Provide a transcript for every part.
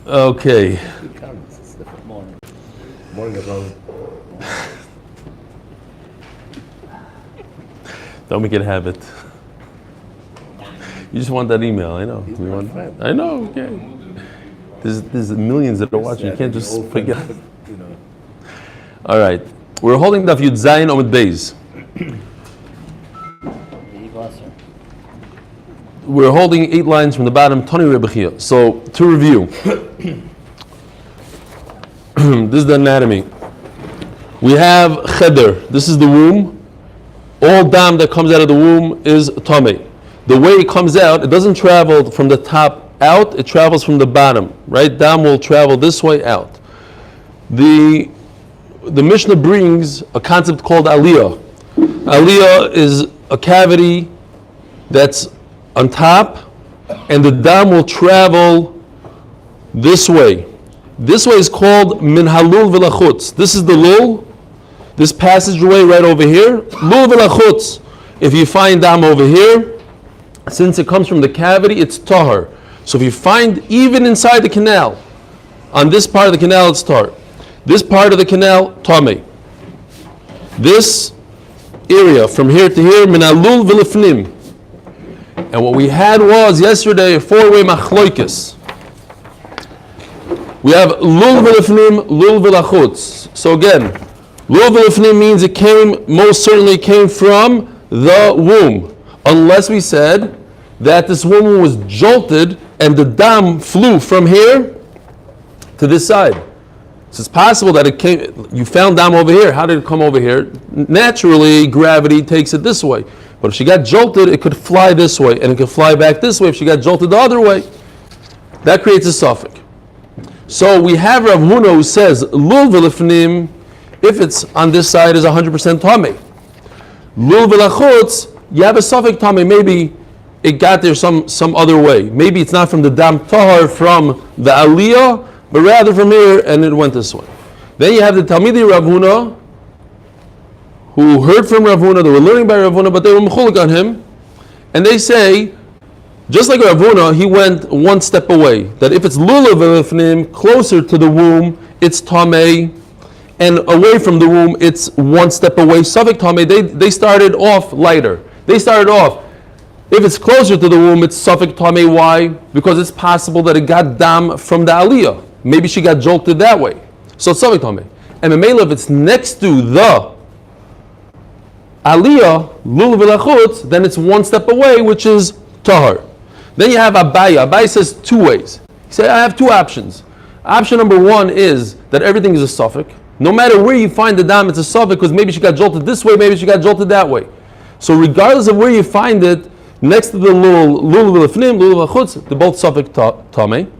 Okay. It's different morning. Morning, brother. Don't make it a habit. You just want that email, I know. He's You my want, friend. I know, okay. There's millions that are watching. You can't just forget. You know. All right. We're holding Daf Yud Zayin Omid Beis. We're holding 8 lines from the bottom, Tani Rebbe Chia. So, to review, this is the anatomy. We have cheder. This is the womb. All dam that comes out of the womb is tamei. The way it comes out, it doesn't travel from the top out, it travels from the bottom, right? Dam will travel this way out. The Mishnah brings a concept called aliyah. Aliyah is a cavity that's on top, and the dam will travel this way. This way is called min halul v'lachutz. This is the lul, this passageway right over here. Lul v'lachutz. If you find dam over here, since it comes from the cavity, it's tahar. So if you find even inside the canal, on this part of the canal, it's tahar. This part of the canal, tamei. This area from here to here, min halul v'lifnim. And what we had was yesterday a 4-way machloikis. We have lul v'lifnim, lul v'lachutz. So again, lul v'lifnim means it most certainly came from the womb. Unless we said that this woman was jolted and the dam flew from here to this side. So it's possible that you found dam over here. How did it come over here? Naturally, gravity takes it this way. But if she got jolted, it could fly this way, and it could fly back this way if she got jolted the other way. That creates a suffix. So we have Rav Huna who says, Lul v'lifnim, if it's on this side, is 100% tamei. Lul v'lachutz, you have a suffix tamei, maybe it got there some other way. Maybe it's not from the dam tahar, from the aliyah, but rather from here, and it went this way. Then you have the Talmidei Rav Huna, who heard from Rav Huna, they were learning by Rav Huna, but they were mechulik on him, and they say, just like Rav Huna, he went one step away, that if it's lulav v'lifnim, closer to the womb, it's tamei, and away from the womb, it's one step away, suffix tamei. They started off lighter. They started off, if it's closer to the womb, it's suffix tamei. Why? Because it's possible that it got dam from the aliyah. Maybe she got jolted that way. So it's suffix tamei. And memela, if it's next to the aliyah, lulav v'lachutz, then it's one step away, which is tahar. Then you have Abaya. Abaya says 2 ways. He said, I have 2 options. Option number 1 is that everything is a suffix. No matter where you find the dam, it's a suffix, because maybe she got jolted this way, maybe she got jolted that way. So regardless of where you find it, next to the lul v'lifnim, lul v'lachutz, they're both suffix tamei,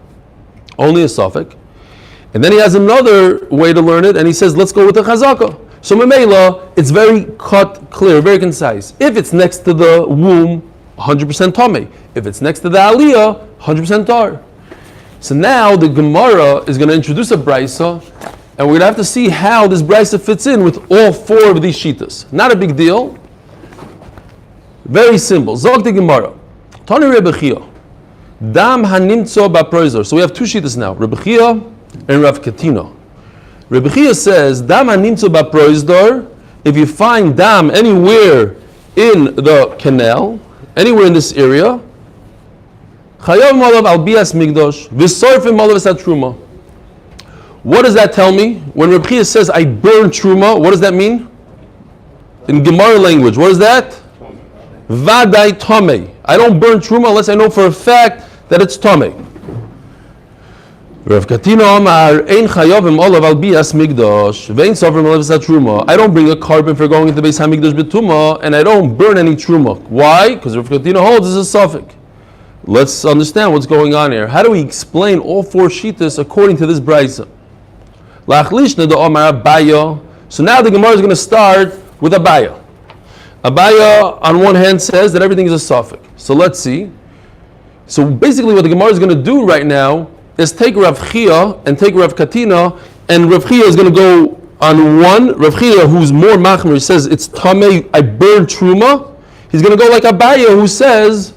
only a suffix. And then he has another way to learn it, and he says, let's go with the chazaka. So memela, it's very clear, very concise. If it's next to the womb, 100% tamei. If it's next to the aliyah, 100% tar. So now the Gemara is going to introduce a brisa, and we're going to have to see how this brisa fits in with all 4 of these shitas. Not a big deal. Very simple. Zog the Gemara. Tani Rebbe Chia. Dam hanimtzo ba'proizor. So we have 2 shitas now. Rebbe Chia and Rav Katina. Rebbe Chia says, Dam hanimtzo ba'proizor. If you find dam anywhere in the canal, anywhere in this area, chayav malav al bias migdosh v'sorfim malav esat truma. What does that tell me? When Reb Chia says I burn truma, what does that mean? In Gemara language, what is that? Vaday tamei. I don't burn truma unless I know for a fact that it's tamei. Rav Katina Amar ein chayavim olav al bias migdosh vein sorfim malav esat truma. I don't bring a carbon for going into Beis Hamikdash b'tuma, and I don't burn any truma. Why? Because Rav Katina holds is a suffix. Let's understand what's going on here. How do we explain all 4 shitas according to this brisa? Lachlishna the Omar Abaya. So now the Gemara is going to start with Abaya. Abaya on one hand says that everything is a suffix. So let's see. So basically what the Gemara is going to do right now is take Rav Chia and take Rav Katina, and Rav Chia is going to go on one. Rav Chia, who's more machmer, he says it's tamei, I burn truma. He's going to go like Abaya, who says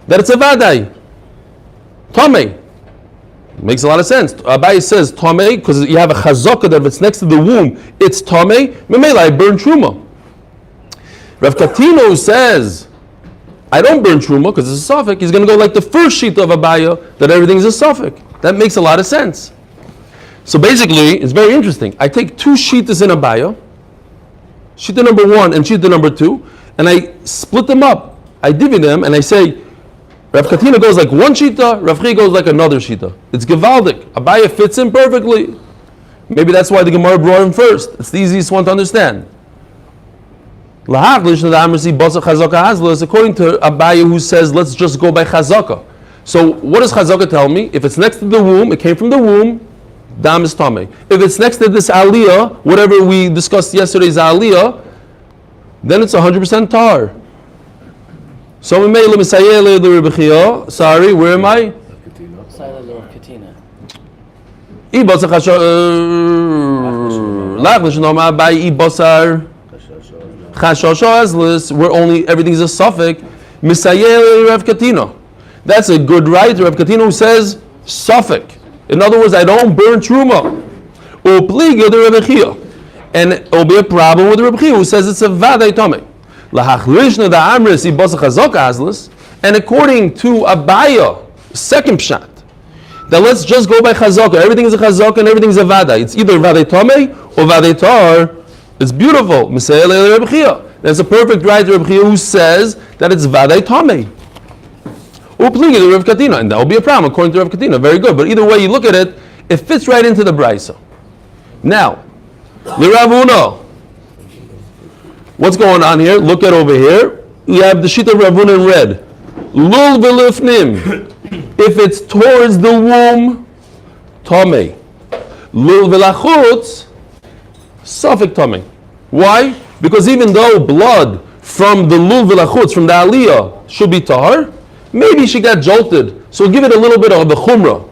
that it's a vaday, tamei. Makes a lot of sense. Abaye says tamei because you have a chazaka that if it's next to the womb, it's tamei. Memela, I burn truma. Rav Katino says, I don't burn truma because it's a suffix. He's going to go like the first sheet of Abaye that everything's a suffix. That makes a lot of sense. So basically, it's very interesting. I take two sheetas in Abaye, sheeta number 1 and sheeta number 2, and I split them up. I divvy them and I say, Rav Katina goes like one shita, Rav Chi goes like another shita. It's gevaldik. Abaye fits in perfectly. Maybe that's why the Gemara brought him first. It's the easiest one to understand. According to Abaye, who says, let's just go by chazaka. So what does chazaka tell me? If it's next to the womb, it came from the womb, dam is tamei. If it's next to this aliyah, whatever we discussed yesterday's aliyah, then it's 100% tar. So sorry, where am I? Where only everything's a suffix. That's a good right. Rav Katina who says suffix. In other words, I don't burn truma. And it will be a problem with Rav Chi who says it's a vaday tamei. And according to Abaye, second pshat, that let's just go by chazaka. Everything is a chazaka and everything is a vada. It's either vaday tamei or vaday tar. It's beautiful. That's a perfect right to Reb Chia who says that it's vaday tamei. And that will be a problem according to Rav Katina. Very good. But either way you look at it, it fits right into the brisa. Now, L'Ravuna. What's going on here? Look at over here. You have the sheet of Ravuna in red. Lul v'lifnim. If it's towards the womb, tamei. Lul v'lachutz, suffix tamei. Why? Because even though blood from the lul v'lachutz, from the aliyah, should be tahar, maybe she got jolted. So give it a little bit of the chumrah.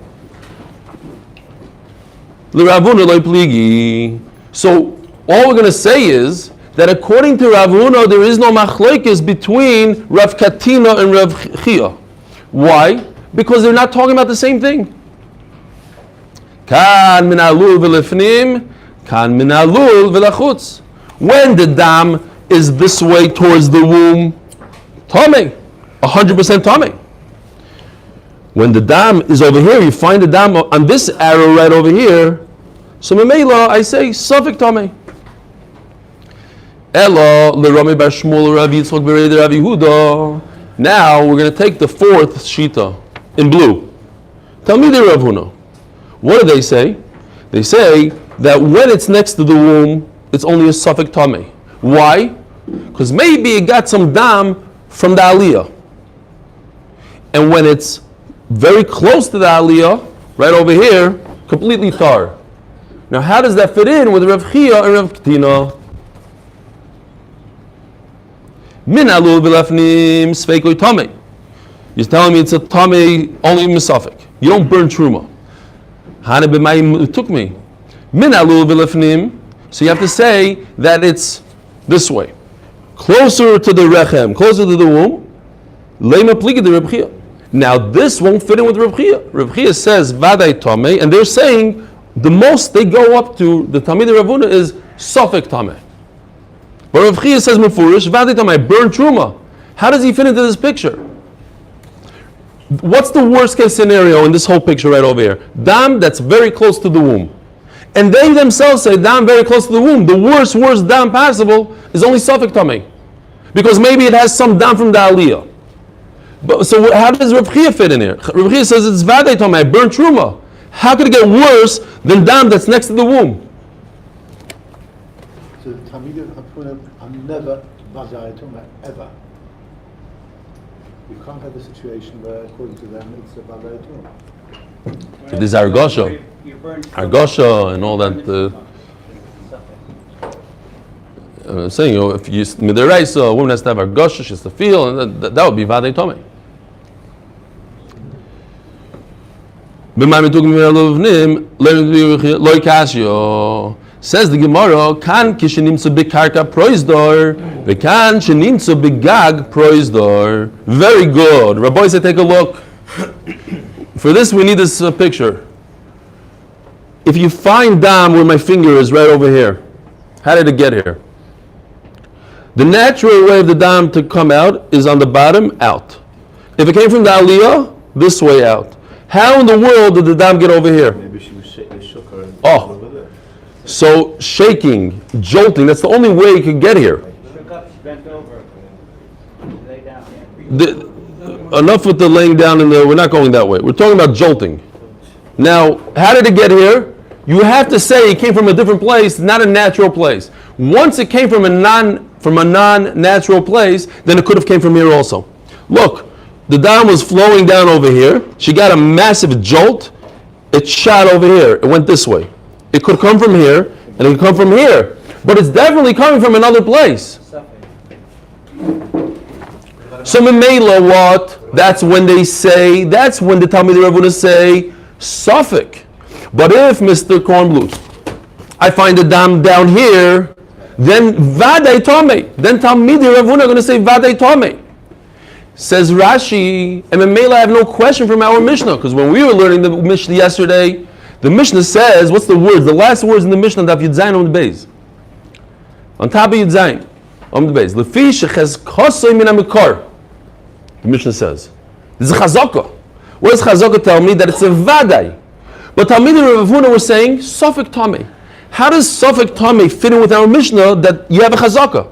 L'Ravuna loy pligi. So all we're going to say is that according to Rav Huna, there is no machlokes between Rav Katina and Rav Chia. Why? Because they're not talking about the same thing. Kan min alul v'lefnim, kan min alul v'lachutz. When the dam is this way towards the womb, tamei, 100% tamei. When the dam is over here, you find the dam on this arrow right over here. So memela, I say suffix tamei. Elo l'Rami bar Shmuel Rav Yitzchok b'Rei Rav Yehuda. Now we're going to take the fourth shita in blue. Tell me the Rav Huna. What do they say? They say that when it's next to the womb, it's only a suffix tamei. Why? Because maybe it got some dam from the aliyah, and when it's very close to the aliyah, right over here, completely tar. Now, how does that fit in with Rav Chia and Rav Katina? Min alul v'lefnim sveikoi tamei. You're telling me it's a tamei only misafik. You don't burn truma. Hane b'mayim took me. Min alul v'lefnim. So you have to say that it's this way, closer to the rechem, closer to the womb. Leima pligi the Reb Chia. Now this won't fit in with Reb Chia. Reb Chia says vaday tamei, and they're saying the most they go up to the Talmidei Rav Huna is suffix tamei. But Rav Chia says mefurish vaday tamei, burn truma. How does he fit into this picture? What's the worst case scenario in this whole picture right over here? Dam that's very close to the womb. And they themselves say dam very close to the womb. The worst dam possible is only suffix tamei. Because maybe it has some dam from the aliyah. But, so how does Rav Chia fit in here? Rav Chia says it's vaday tamei, burn truma. How could it get worse than dam that's next to the womb? So the Talmidei Rav Huna are never vaday tamei, ever. You can't have a situation where, according to them, it's a vaday tamei. This is Argosha. Argosha and all that. I'm saying, if you midiraisa, a woman has to have Argosha, she has to feel, and that would be vaday tamei. Says the Gemara, kan kishenimtzu bekarka proizdor, vekan shenimtzu begag proizdor. Very good. Rabbi said, take a look. For this, we need this picture. if you find dam where my finger is right over here, how did it get here? The natural way of the dam to come out is on the bottom, out. If it came from the aliyah, this way out. How in the world did the dam get over here? Maybe she was shook her. Oh, so shaking, jolting, that's the only way it could get here. Shook up, she bent over, lay down. Enough with the laying down we're not going that way. We're talking about jolting. Now, how did it get here? You have to say it came from a different place, not a natural place. Once it came from a non-natural place, then it could have came from here also. Look, the dam was flowing down over here. She got a massive jolt. It shot over here. It went this way. It could come from here, and it could come from here. But it's definitely coming from another place. So Memela, what? That's when the Talmidei Ravuna say, suffix. But if, Mr. Kornblut, I find the dam down here, then Vadei Tomei. Then Talmidei Ravuna are going to say Vadei Tomei. Says Rashi, and Memela I have no question from our Mishnah, because when we were learning the Mishnah yesterday, the Mishnah says, what's the words? The last words in the Mishnah, Daf Yudzayin on the Beis. On top of Yudzayin, on the Beis. Lefi shechezkosoi min hamikar. The Mishnah says. This is chazaka. What does chazaka tell me? That it's a vadai. But Talmidei Rav Huna were saying, suffix tamei. How does suffix tamei fit in with our Mishnah that you have a chazaka?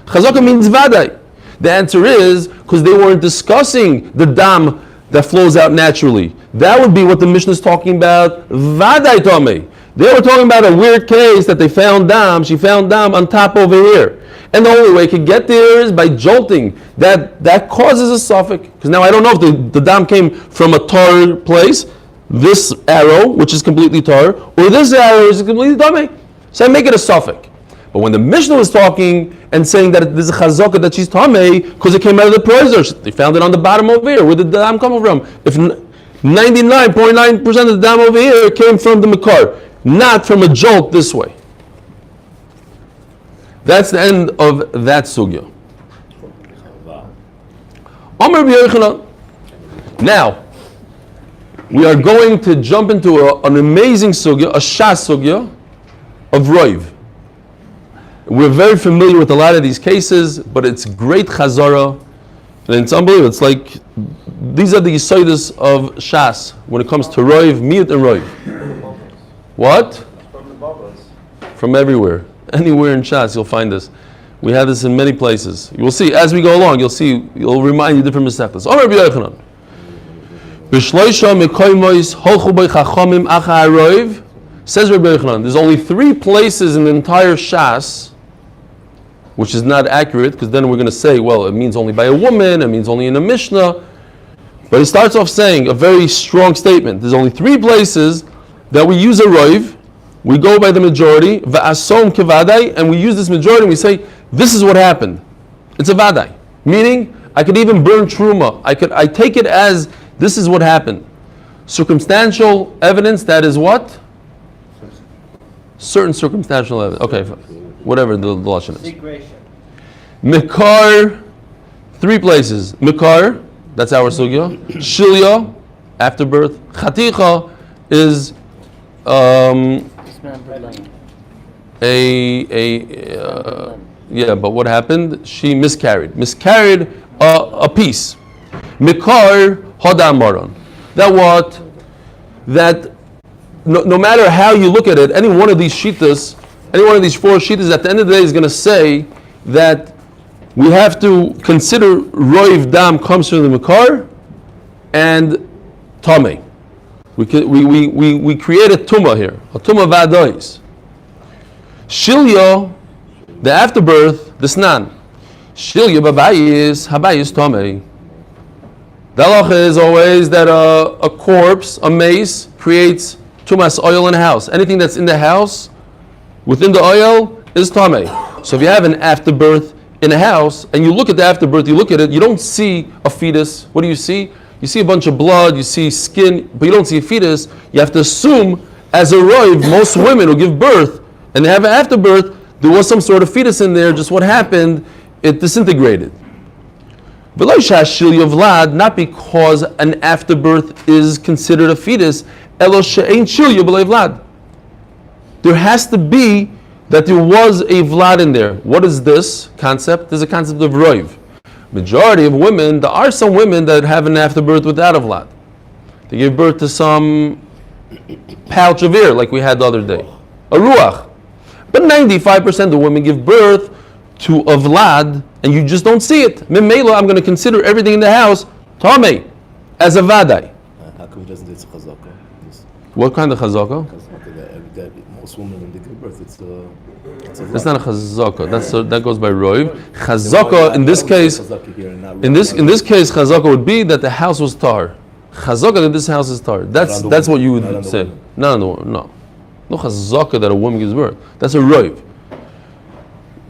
Chazaka means vadai. The answer is because they weren't discussing the dam that flows out naturally. That would be what the Mishnah is talking about. Vadai tamei. They were talking about a weird case that they found dam. She found dam on top over here. And the only way it could get there is by jolting. That causes a suffix. Because now I don't know if the dam came from a tar place, this arrow, which is completely tar, or this arrow is completely tamei. So I make it a suffix. But when the Mishnah was talking and saying that there's a chazaka that she's tamei because it came out of the praiser, they found it on the bottom over here. Where did the dam come from? If 99.9% of the dam over here came from the makar, not from a jolt this way. That's the end of that sugya. Amar b'Yochanan. Now, we are going to jump into an amazing sugya, a shas sugya of roiv. We're very familiar with a lot of these cases, but it's great chazara, and it's unbelievable. It's like these are the yisodas of shas when it comes to roiv, miyut, and roiv. What? From the bubbles. From everywhere. Anywhere in Shas, you'll find this. We have this in many places. You will see, as we go along, you'll remind you different mistakes. Amar Rabbi Yochanan. B'shloisha mekoymois holchu b'y chachamim acha haroiv. Says Rabbi Yochanan, there's only 3 places in the entire Shas, which is not accurate, because then we're going to say, well, it means only by a woman, it means only in a Mishnah. But he starts off saying a very strong statement. There's only 3 places that we use a roiv. We go by the majority, va'asom kevadai, and we use this majority and we say, this is what happened. It's a vadai. Meaning, I could even burn truma. I take it as, this is what happened. Circumstantial evidence, that is what? Certain circumstantial evidence. Okay, whatever the lashon is. Mikar, 3 places. Mikar, that's our sugya. Shilya, afterbirth. Chaticha is but what happened? She miscarried a piece. Mikar hodam maron. That no matter how you look at it, any one of these shittas, any one of these 4 shittas, at the end of the day is going to say that we have to consider roiv dam comes from the mikar and tamei. We create a tumah here, a tumah vadois. Shilya, the afterbirth, the snan. Shilya babayis, habayis tamei. The halacha is always that a corpse, a mace, creates tumas oil in a house. Anything that's in the house, within the oil, is tamei. So if you have an afterbirth in a house, and you look at the afterbirth, you look at it, you don't see a fetus. What do you see? You see a bunch of blood, you see skin, but you don't see a fetus. You have to assume, as a roiv, most women who give birth, and they have an afterbirth, there was some sort of fetus in there, just what happened, it disintegrated. Not because an afterbirth is considered a fetus, there has to be that there was a vlad in there. What is this concept? There's a concept of roiv. Majority of women, there are some women that have an afterbirth without a vlad. They give birth to some pouch of air, like we had the other day, a ruach. But 95% of women give birth to a vlad, and you just don't see it. Memela, I'm going to consider everything in the house tamei, as a vadai. How come he doesn't do it chazaka? What kind of chazaka? Most women, when they give birth, it's a That's not a chazaka. That goes by roiv. Chazaka in this case, in this case, chazaka would be that the house was tar. Chazaka that this house is tar. That's what you would say. No chazaka that a woman gives birth. That's a roiv.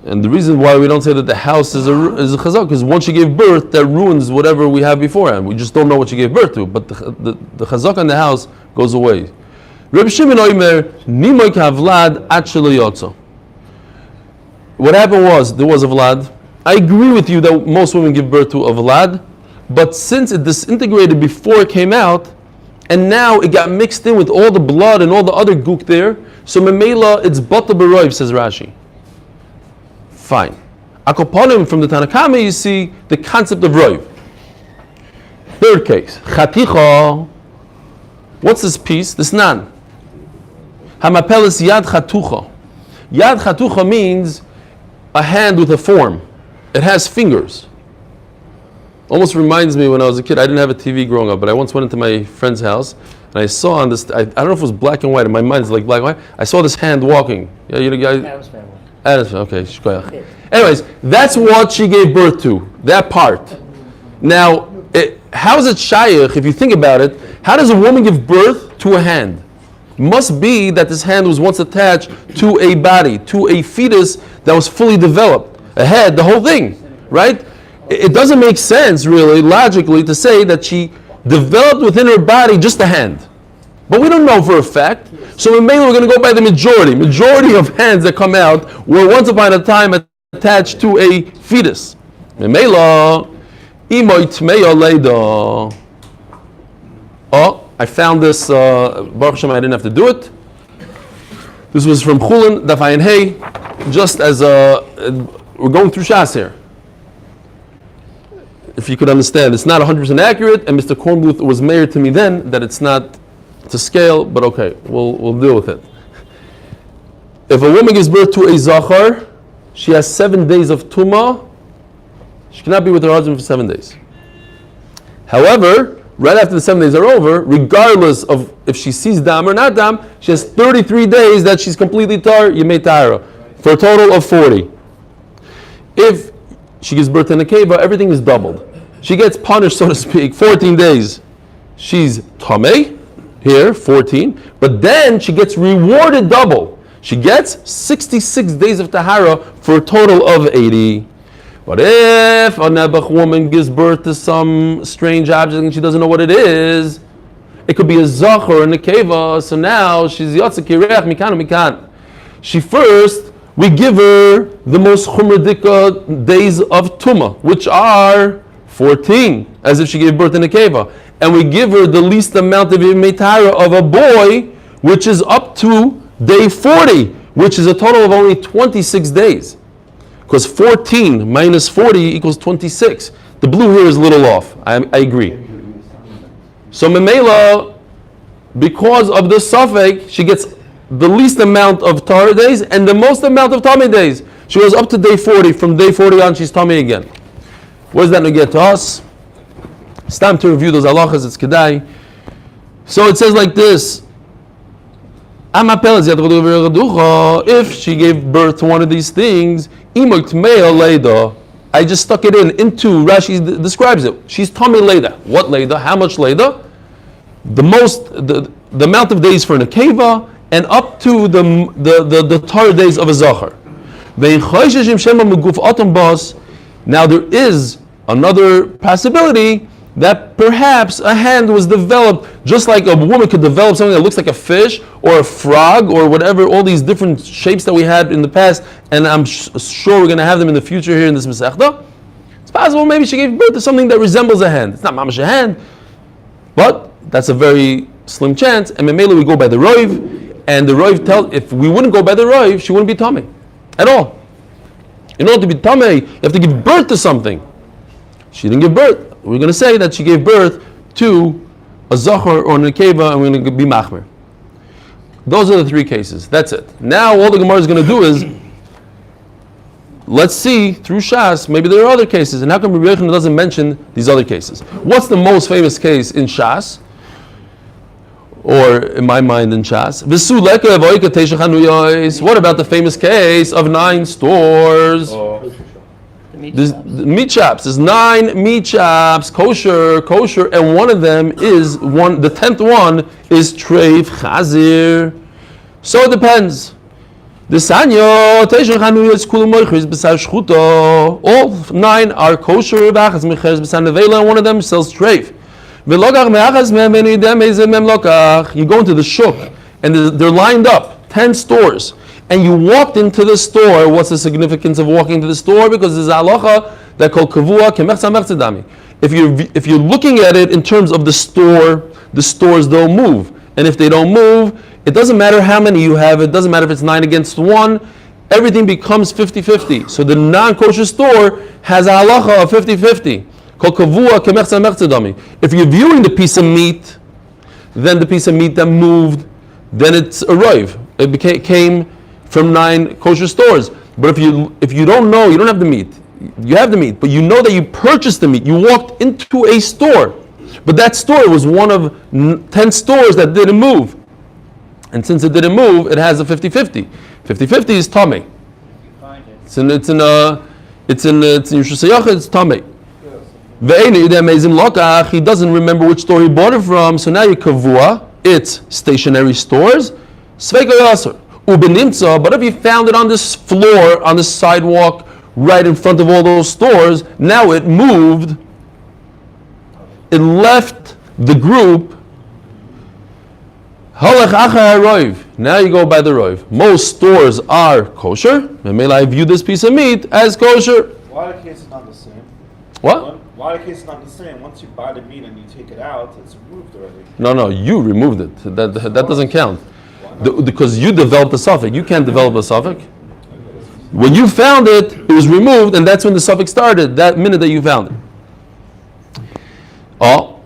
And the reason why we don't say that the house is a chazaka, because once she gave birth, that ruins whatever we have beforehand. We just don't know what she gave birth to. But the chazaka in the house goes away. Reb Shimon Oimer, Nimoy kavlad at shelo yotzo. What happened was, there was a vlad. I agree with you that most women give birth to a vlad, but since it disintegrated before it came out, and now it got mixed in with all the blood and all the other gook there, so memela, it's bata b'roiv, says Rashi. Fine. Akoponim, from the Tanakama, you see the concept of roiv. Third case, chaticha. What's this piece? This nan. Hamapelis yad chatucha. Yad chatucha means a hand with a form. It has fingers. Almost reminds me when I was a kid. I didn't have a TV growing up, but I once went into my friend's house and I saw on this. I don't know if it was black and white. In my mind, it's like black and white. I saw this hand walking. Yeah, you guys. Adam's family. Adam's family. Okay, shkoyach. Anyways, that's what she gave birth to. That part. Now, how is it shayach if you think about it? How does a woman give birth to a hand? Must be that this hand was once attached to a body, to a fetus that was fully developed. A head, the whole thing, right? It doesn't make sense, really, logically, to say that she developed within her body just a hand. But we don't know for a fact. So maybe we're going to go by the majority. Majority of hands that come out were once upon a time attached to a fetus. Memela, imoy tmeya leida. Oh, I found this, Baruch Hashem, I didn't have to do it. This was from Chulin, Daf Ayin Hey, just as we're going through Shas here. If you could understand, it's not 100% accurate, and Mr. Kornbluth was mayor to me then that it's not to scale, but okay, we'll deal with it. If a woman gives birth to a zachar, she has 7 days of tumah. She cannot be with her husband for 7 days. However, right after the 7 days are over, regardless of if she sees dam or not dam, she has 33 days that she's completely tar, yemei tahara, for a total of 40. If she gives birth to a nekeva, everything is doubled. She gets punished, so to speak, 14 days. She's tamei, here, 14, but then she gets rewarded double. She gets 66 days of tahara for a total of 80. But if a nebuch woman gives birth to some strange object and she doesn't know what it is, it could be a zach or a nekeva, so now she's yotze kireach mikan mikan. We give her the most chumradika days of tumah, which are 14, as if she gave birth to nekeva. And we give her the least amount of imetara of a boy, which is up to day 40, which is a total of only 26 days. Because 14 minus 40 equals 26. The blue here is a little off. I agree. So Memela, because of the suffix, she gets the least amount of Torah days and the most amount of Tamei days. She goes up to day 40. From day 40 on, she's Tamei again. What does that negate to us? It's time to review those halachas. It's kedai. So it says like this. If she gave birth to one of these things, I just stuck it into Rashi describes it. She's Tamei Leda. What Leda? How much Leda? The amount of days for nekeva and up to the Torah days of a zachar. Now there is another possibility that perhaps a hand was developed just like a woman could develop something that looks like a fish or a frog or whatever, all these different shapes that we had in the past, and I'm sure we're going to have them in the future here in this Masechta. It's possible maybe she gave birth to something that resembles a hand. It's not mamash a hand, but that's a very slim chance, and Memela we go by the roiv. And the Rav if we wouldn't go by the Rav, she wouldn't be tummy at all. In order to be tummy, you have to give birth to something. She didn't give birth. We're going to say that she gave birth to a zachar or a nekeva, and we're going to be machmer. Those are the three cases. That's it. Now all the Gemara is going to do is, let's see through Shas, maybe there are other cases. And how come Rabbi Yochanan doesn't mention these other cases? What's the most famous case in Shas? Or in my mind in Shas? What about the famous case of 9 stores? The meat shops. There's 9 meat shops, kosher, and one of them is the 10th one is treif chazir. So it depends. The sanyo teisha chanuyos kulam moichris b'sar shchuto. All 9 are kosher v'achas mecheres b'sar nevela, and one of them sells treif. V'lokach me'achas me'menu idem eizem mem lokach. You go into the shuk, and they're lined up, 10 stores. And you walked into the store. What's the significance of walking into the store? Because there's halacha that called kavua kemechza mechzedami. If you're looking at it in terms of the stores don't move. And if they don't move, it doesn't matter how many you have. It doesn't matter if it's 9 against 1. Everything becomes 50-50. So the non-kosher store has a halacha of 50-50 called kavua kemechza mechzedami. If you're viewing the piece of meat, then the piece of meat that moved, then it's a roiv. It came from 9 kosher stores. But if you don't know, you don't have the meat. You have the meat, but you know that you purchased the meat. You walked into a store, but that store was one of 10 stores that didn't move. And since it didn't move, it has a 50-50. 50-50 is tummy. It's in Yishus Hayachid, it's tummy. He doesn't remember which store he bought it from, so now you kavua, it's stationary stores. Sveika Yasser. But if you found it on this floor, on this sidewalk, right in front of all those stores, now it moved, it left the group. Now you go by the roiv. Most stores are kosher. I view this piece of meat as kosher. Why the case is not the same? What? Why the case is not the same? Once you buy the meat and you take it out, it's removed already. No, you removed it. That doesn't count. Because you developed the suffix. You can't develop a suffix. When you found it, it was removed, and that's when the suffix started, that minute that you found it. Oh,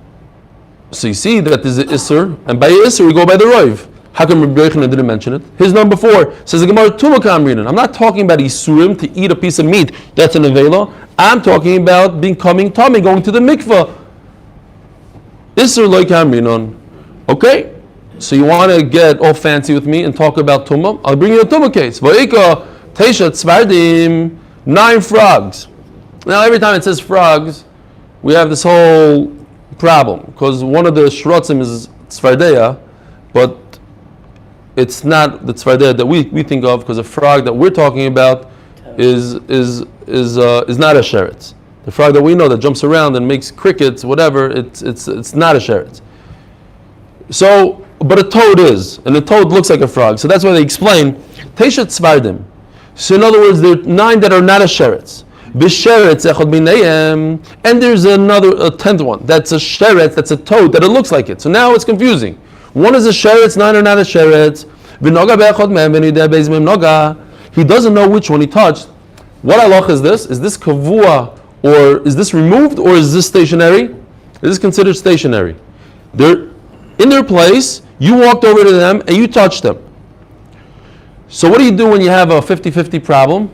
so you see that there's an Isser, and by Isser we go by the Roiv. How come Rabbi Yochanan didn't mention it? His number 4 says the Gemara Tumah Kamrinan. I'm not talking about Isurim to eat a piece of meat. That's an Avela. I'm talking about becoming tummy, going to the mikvah. Isser loy Kamrinan. Okay? So you want to get all fancy with me and talk about Tumah? I'll bring you a Tumah case. Va'ika Teisha Tzvardim, 9 frogs. Now every time it says frogs, we have this whole problem. Because one of the shrotzim is Tzvardeya, but it's not the Tzvardeya that we think of, because the frog that we're talking about is not a sheretz. The frog that we know that jumps around and makes crickets, whatever, it's not a sheretz. So, but a toad is, and a toad looks like a frog. So that's why they explain Teisha Tzvardim. So in other words, there are 9 that are not a sheretz. B'sheretz echad b'neihem, and there's a 10th one. That's a sheretz. That's a toad that it looks like it. So now it's confusing. One is a sheretz, 9 are not a sheretz. V'noga be'echad mehem v'nideh be'ez mehem noga. He doesn't know which one he touched. What halach is this? Is this kavua, or is this removed, or is this stationary? Is this considered stationary? They're in their place. You walked over to them and you touched them. So what do you do when you have a 50-50 problem?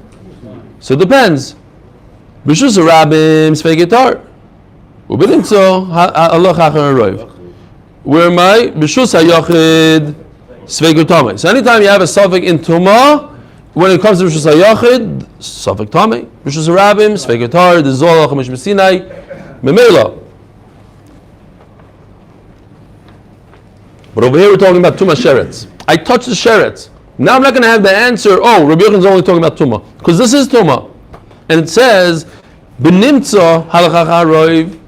So it depends. B'shus harabim svei gitar. U'b'nimtzo halach achar roiv. Where am I? B'shus hayachid svei gitar. So anytime you have a suffix in tumah, when it comes to b'shus hayachid, suffix tamei. B'shus harabim svei gitar. The zolach hamish b'sinai memela. But over here we're talking about tumah sheretz. I touched the sheretz. Now I'm not going to have the answer, oh, Rabbi Yochanan's only talking about tumah. Because this is tumah. And it says, B'nimtza halachach haroiv.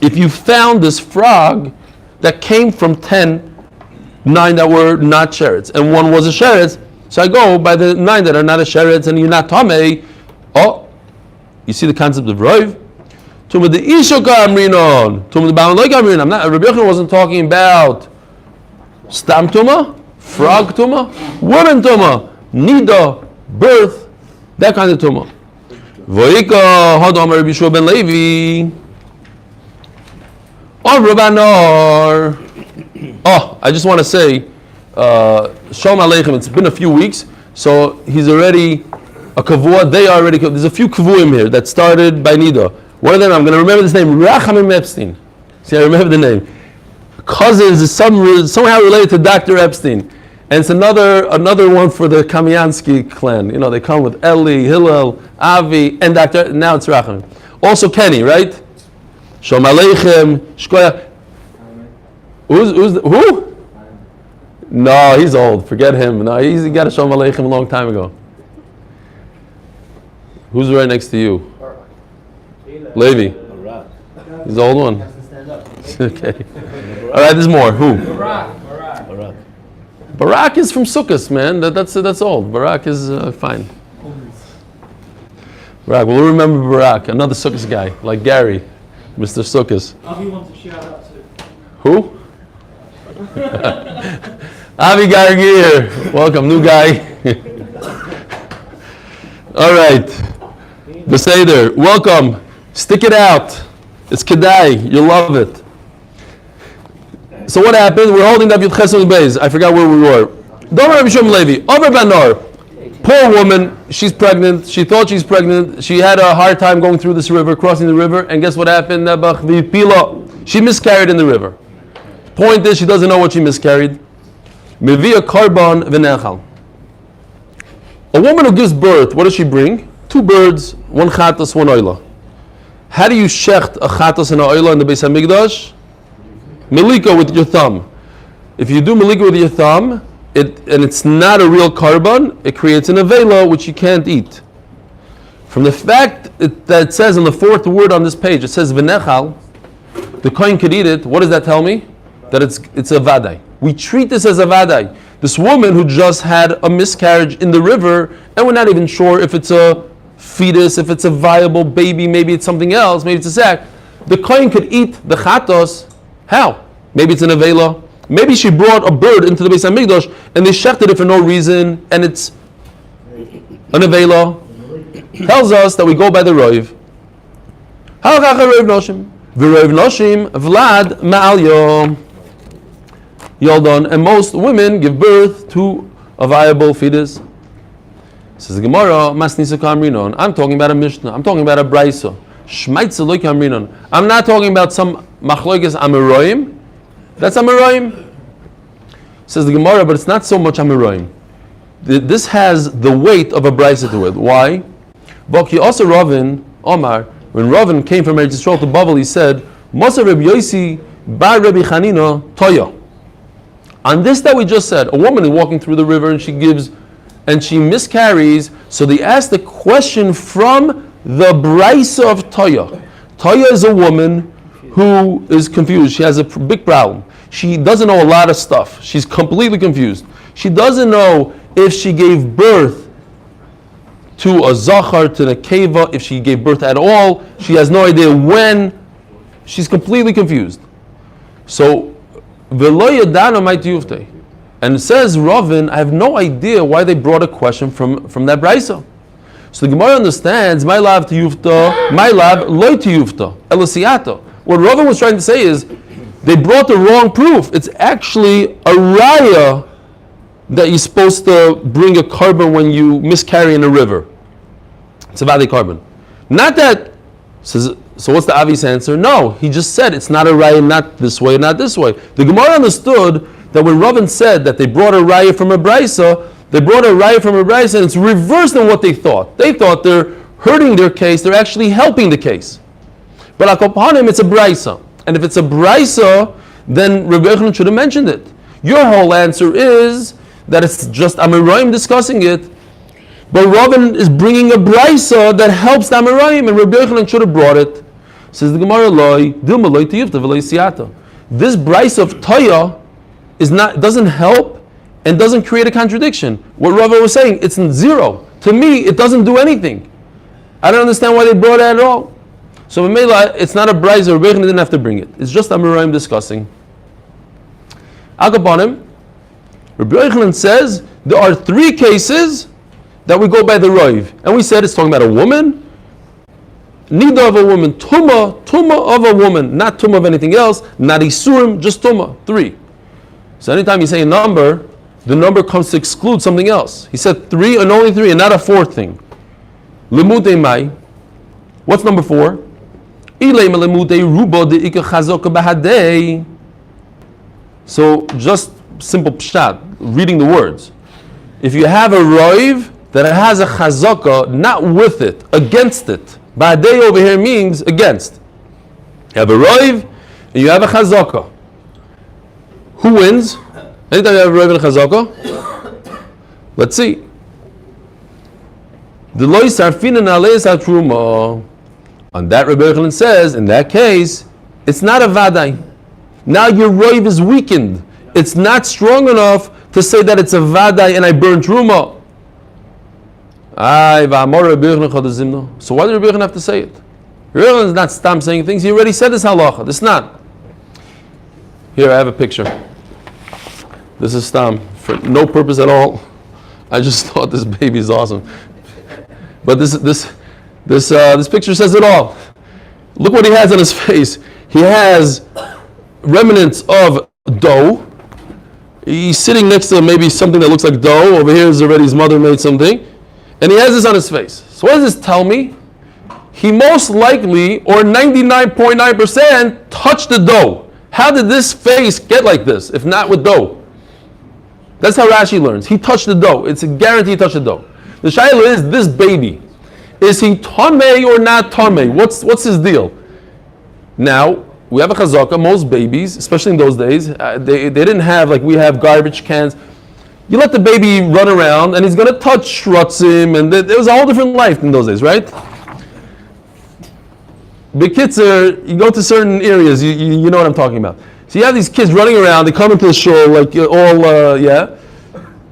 If you found this frog that came from 9 that were not sheretz, and 1 was a sheretz, so I go by the 9 that are not a sheretz, and you're not tamei. Oh, you see the concept of roiv? Tumah the ishoka amrinon. Tumah the ba'aloi amrinon. Rabbi Yochanan wasn't talking about stam tumah, Frog tuma, woman tuma, niddah, birth, that kind of tuma. Voika hadam Rabbi Yeshua ben Levi. Rabbanar. Oh, I just want to say, Shalom Aleichem. It's been a few weeks, so he's already a kavua. They are already. There's a few kavuim here that started by Niddah. One of them, I'm going to remember this name, Rachamim Epstein. See, I remember the name. Cousins is somehow related to Dr. Epstein, and it's another one for the Kamiansky clan. You know, they come with Eli, Hillel, Avi, and Dr. Now it's Rachamim. Also Kenny, right? Shalom Aleichem, Shkoya. Who? No, he's old. Forget him. No, he got a Shalom Aleichem a long time ago. Who's right next to you? Levi. He's the old one. Okay. All right, there's more. Who? Barak is from Sukkot, man. That's old. Barak is fine. Barak. We'll remember Barak, another Sukkot guy, like Gary, Mr. Sukkot. Avi wants to shout out to. Who? Avi Gargir. Welcome, new guy. All right. The Seder. Welcome. Stick it out. It's Kedai. You'll love it. So what happened? We're holding Daf Yomi Beis. I forgot where we were. Domer Rabbi Shimon Levi. Over Banar. Poor woman. She's pregnant. She thought she's pregnant. She had a hard time going through this river, crossing the river. And guess what happened? She miscarried in the river. Point is, she doesn't know what she miscarried. Mevia karban v'nechal. A woman who gives birth, what does she bring? 2 birds, 1 chatas, 1 oila. How do you shecht a chatas and an oila in the Beis Hamikdash? Melika with your thumb. If you do melika with your thumb, and it's not a real karban, it creates an avela which you can't eat. From the fact that it says in the 4th word on this page, it says v'nechal, the kohen could eat it. What does that tell me? That it's a vadai. We treat this as a vadai. This woman who just had a miscarriage in the river, and we're not even sure if it's a fetus, if it's a viable baby, maybe it's something else, maybe it's a sack. The kohen could eat the chatos. How? Maybe it's an avela. Maybe she brought a bird into the Beis Hamikdash and they shechted it for no reason, and it's an avela. Tells us that we go by the roiv. Halakha roiv noshim, v'roiv noshim vlad ma'alyo. Yaldon, and most women give birth to a viable fetus. Says the Gemara, Masnisa Kamrinon. I'm talking about a Mishnah. I'm talking about a Brisa. Shmaitza lo Kamrinon. I'm not talking about some Machloikes Amoraim. That's Amoraim. Says the Gemara, but it's not so much Amoraim. This has the weight of a Brisa to it. Why? Boki also Ravin, Omar, when Ravin came from Eretz Yisrael to Bavel, he said, Mosa Reb Yosi bar Rabbi Chanina Toya. On this that we just said, a woman is walking through the river and she miscarries, so they asked the question from the Brisa of Toya. Toya is a woman who is confused. She has a big problem. She doesn't know a lot of stuff. She's completely confused. She doesn't know if she gave birth to a Zachar, to a Keva, if she gave birth at all. She has no idea when. She's completely confused. So, and it says, Ravin, I have no idea why they brought a question from that Brisa. So the Gemara understands, my love to yufta, my love loy to yufta, elosiata. What Ravin was trying to say is, they brought the wrong proof. It's actually a raya that you're supposed to bring a carbon when you miscarry in a river. It's a valley carbon. Not that, so what's the obvious answer? No, he just said it's not a raya, not this way, not this way. The Gemara understood that when Ravin said that they brought a raya from a brisa, and it's reversed than what they thought. They thought they're hurting their case, they're actually helping the case. But akopanim, it's a brisa. And if it's a brisa, then Rabbi Yochanan should have mentioned it. Your whole answer is that it's just Amoraim discussing it, but Ravin is bringing a brisa that helps the Amoraim, and Rabbi Yochanan should have brought it. Says the Gemara, this brisa of Toya doesn't help and doesn't create a contradiction. What Rava was saying, it's zero. To me, it doesn't do anything. I don't understand why they brought it at all. So it's not a brisa. Rabbi Yochanan didn't have to bring it. It's just Amoraim discussing. Agabanim, Rabbi Yochanan says there are 3 cases that we go by the Roiv. And we said it's talking about a woman, Niddah of a woman, Tumah of a woman, not Tumah of anything else, not Isurim, just Tumah, 3. So anytime you say a number, the number comes to exclude something else. He said 3 and only 3 and not a 4th thing. Lemudei Mai. What's number 4? So just simple pshat, reading the words. If you have a roiv that has a chazaka, not with it, against it. Ba'adei over here means against. You have a roiv and you have a chazaka. Who wins? Anytime you have a roiv and a chazaka? Let's see. The loy sarfinan aleis hatruma. On that, Rabbi Yochanan says, in that case, it's not a vadai. Now your roiv is weakened. It's not strong enough to say that it's a vadai and I burnt truma. So why did Rabbi Yochanan have to say it? Rabbi Yochanan is not stam saying things. He already said this halacha. This is not. Here, I have a picture. This is stam for no purpose at all. I just thought this baby is awesome. But this picture says it all. Look what he has on his face. He has remnants of dough. He's sitting next to maybe something that looks like dough. Over here is already his mother made something. And he has this on his face. So what does this tell me? He most likely, or 99.9%, touched the dough. How did this face get like this, if not with dough? That's how Rashi learns. He touched the dough. It's a guarantee he touched the dough. The shaila is, this baby, is he tamei or not tamei? What's his deal? Now, we have a chazaka. Most babies, especially in those days, they didn't have, like we have, garbage cans. You let the baby run around and he's going to touch shrutzim, and there was a whole different life in those days, right? B'kitzer, you go to certain areas, you know what I'm talking about. So you have these kids running around, they come into the shul, like all, yeah.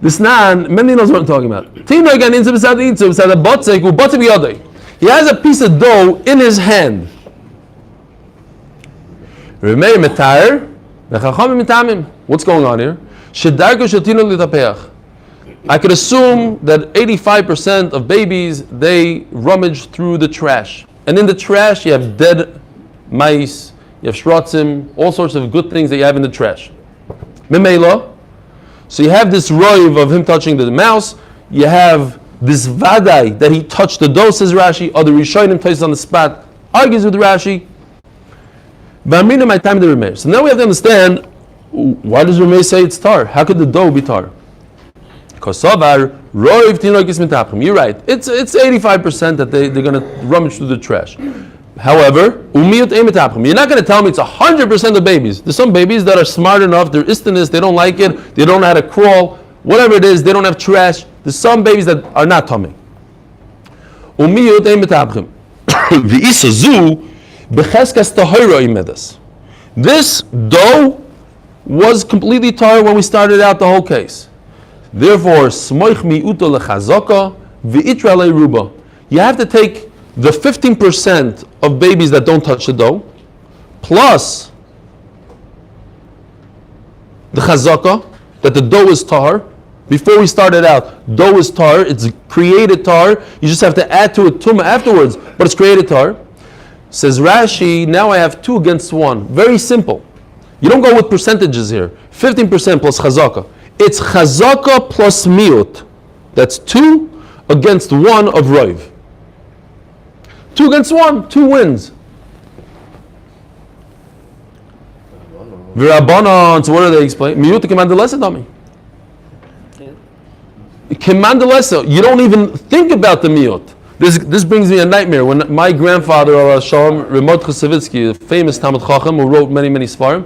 This nan, many knows what I'm talking about. He has a piece of dough in his hand. What's going on here? I could assume that 85% of babies, they rummage through the trash. And in the trash, you have dead mice, you have shrotzim, all sorts of good things that you have in the trash. Memela. So you have this roiv of him touching the mouse. You have this vadai that he touched the dough, says Rashi. Other Rishonim places on the spot, argues with Rashi. So now we have to understand, why does Rameh say it's tar? How could the dough be tar? You're right. It's 85% that they're going to rummage through the trash. However, you're not going to tell me it's 100% of babies. There's some babies that are smart enough, they're istinous, they don't like it, they don't know how to crawl, whatever it is, they don't have trash. There's some babies that are not tummy. This dough was completely tar when we started out the whole case. Therefore, you have to take the 15% of babies that don't touch the dough, plus the chazaka, that the dough is tar. Before we started out, dough is tar, it's created tar. You just have to add to it tumah afterwards, but it's created tar. Says Rashi, now I have 2 against 1. Very simple. You don't go with percentages here. 15% plus chazaka. It's chazaka plus miut. That's 2 against 1 of roiv. 2 against 1, 2 wins. V'rabbanon, so what do they explain? Miut kemandalesa dami. Kemandalesa, you don't even think about the miut. This brings me a nightmare. When my grandfather, Shalom Ramot Chasavitsky, a famous Talmud Chacham who wrote many svarim,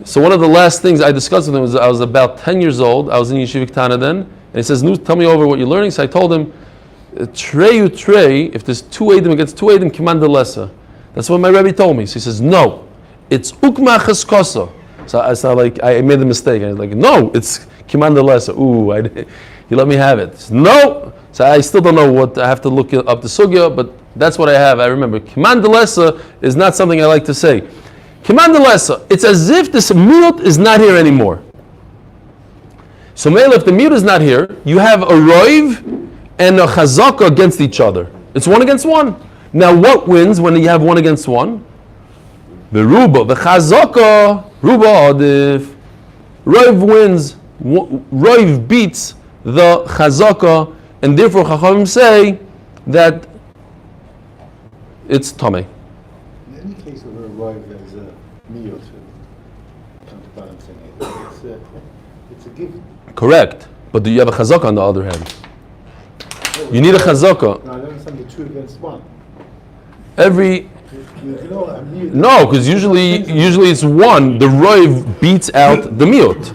so one of the last things I discussed with him was I was about 10 years old. I was in Yeshiva Tana then, and he says, "Tell me over what you're learning." So I told him, "Trey, if there's 2 edim against 2 edim, kimandalesa." That's what my Rebbe told me. So he says, "No, it's ukma cheskosa." So I made the mistake. I was like, "No, it's kimandalesa." Ooh, he let me have it. No. So I still don't know what, I have to look up the sugya, but that's what I have. I remember. Kimandalesa is not something I like to say. Kimandalesa, it's as if this miut is not here anymore. So Mele, if the miyut is not here, you have a roiv and a chazaka against each other. It's one against one. Now what wins when you have one against one? The ruba, the chazaka, ruba adif. Roiv wins. Roiv beats the chazaka, and therefore Chachamim say that it's tamei. In any case of a arrive, there's a miyot counterbalancing it. It's a given. Correct. But do you have a chazaka on the other hand? You need a chazaka. No, I don't understand the two against one. Every no, because usually it's one. The roiv beats out the miyot,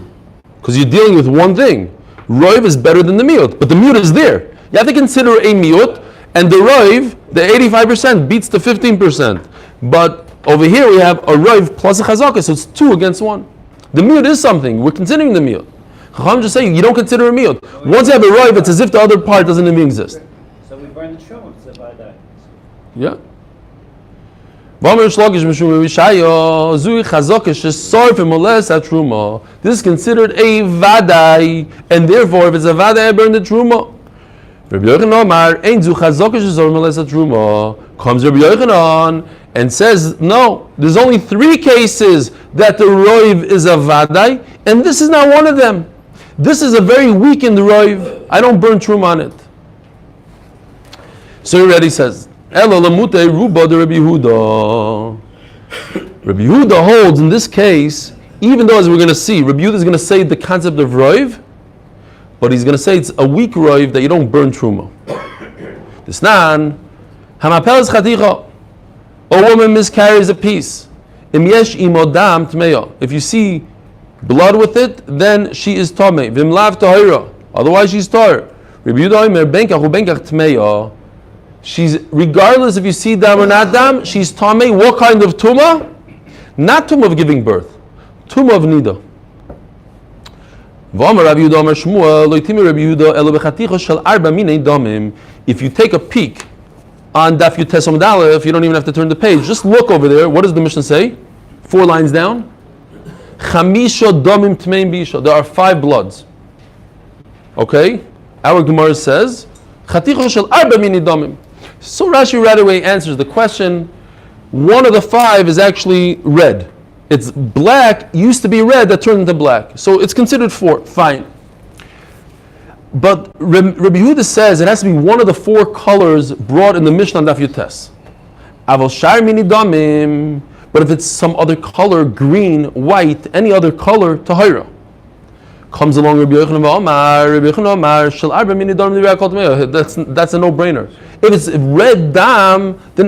because you're dealing with one thing. Roiv is better than the miyot, but the miyot is there. You have to consider a miyot, and the roiv, the 85% beats the 15%. But over here we have a roiv plus a chazaka, so it's two against one. The miyot is something. We're considering the miyot. I'm just saying you don't consider a miyot. Once you have a roiv, it's as if the other part doesn't even exist. So we burn the truma, it's a vada. Yeah. This is considered a vadai, and therefore, if it's a vadai, I burn the truma. Comes Rabbi Yochanan and says, no, there's only 3 cases that the roiv is a vadai, and this is not one of them. This is a very weakened roiv. I don't burn truma on it. So he already says, Ela lamute ruba de Rabbi Yehuda. Rabbi Yehuda holds in this case, even though as we're going to see, Rabbi Yehuda is going to say the concept of roiv, but he's going to say it's a weak roiv that you don't burn truma. This nan, hamapel is chaticha. A woman miscarries a piece. Im yesh imo dam tmeya. If you see blood with it, then she is tamei. Vim lav tahira. Otherwise she's tahir. Rabbi Yehuda omer benkach u benkach tmeya. She's, regardless if you see dam or not dam, she's tamei. What kind of tuma? Not tuma of giving birth. Tuma of niddah. If you take a peek on Daf Yomi, if you don't even have to turn the page, just look over there. What does the Mishnah say? 4 lines down. There are 5 bloods. Okay? Our Gemara says, so Rashi right away answers the question. One of the 5 is actually red. It's black, used to be red, that turned into black. So it's considered 4, fine. But Rabbi Yehuda says it has to be one of the 4 colors brought in the Mishnah on Daf Yotes. But if it's some other color, green, white, any other color, tahira. Comes along Rabbi Yochanan, that's a no-brainer. If it's red dam, then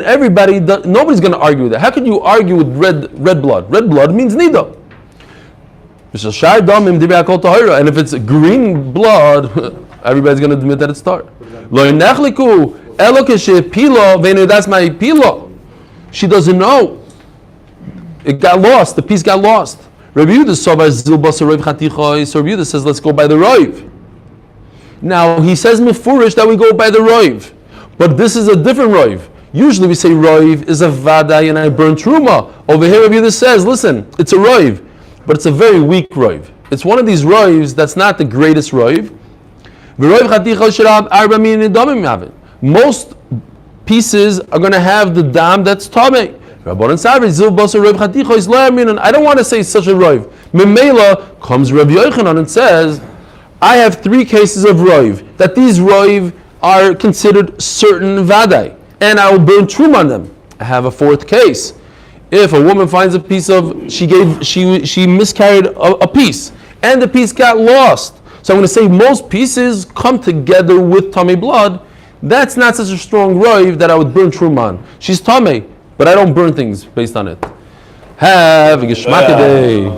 nobody's going to argue with that. How could you argue with red blood? Red blood means niddah. And if it's green blood, everybody's going to admit that it's tar. She doesn't know. It got lost. The piece got lost. Rabbi Yehuda says, let's go by the roiv. Now, he says mefurish that we go by the roiv. But this is a different roiv. Usually we say roiv is a vadai and I burn truma. Over here Rabbi Yehuda says, listen, it's a roiv, but it's a very weak roiv. It's one of these roivs that's not the greatest roiv. Most pieces are going to have the dam that's tamei. I don't want to say such a roiv. Memela comes Rabbi Yochanan and says, I have 3 cases of roiv, that these roiv are considered certain vadai, and I will burn truma on them. I have a 4th case. If a woman finds a piece of, she miscarried a piece, and the piece got lost. So I'm going to say most pieces come together with tamei blood. That's not such a strong roiv that I would burn truma on. She's tamei, but I don't burn things based on it. Have a geshmak day.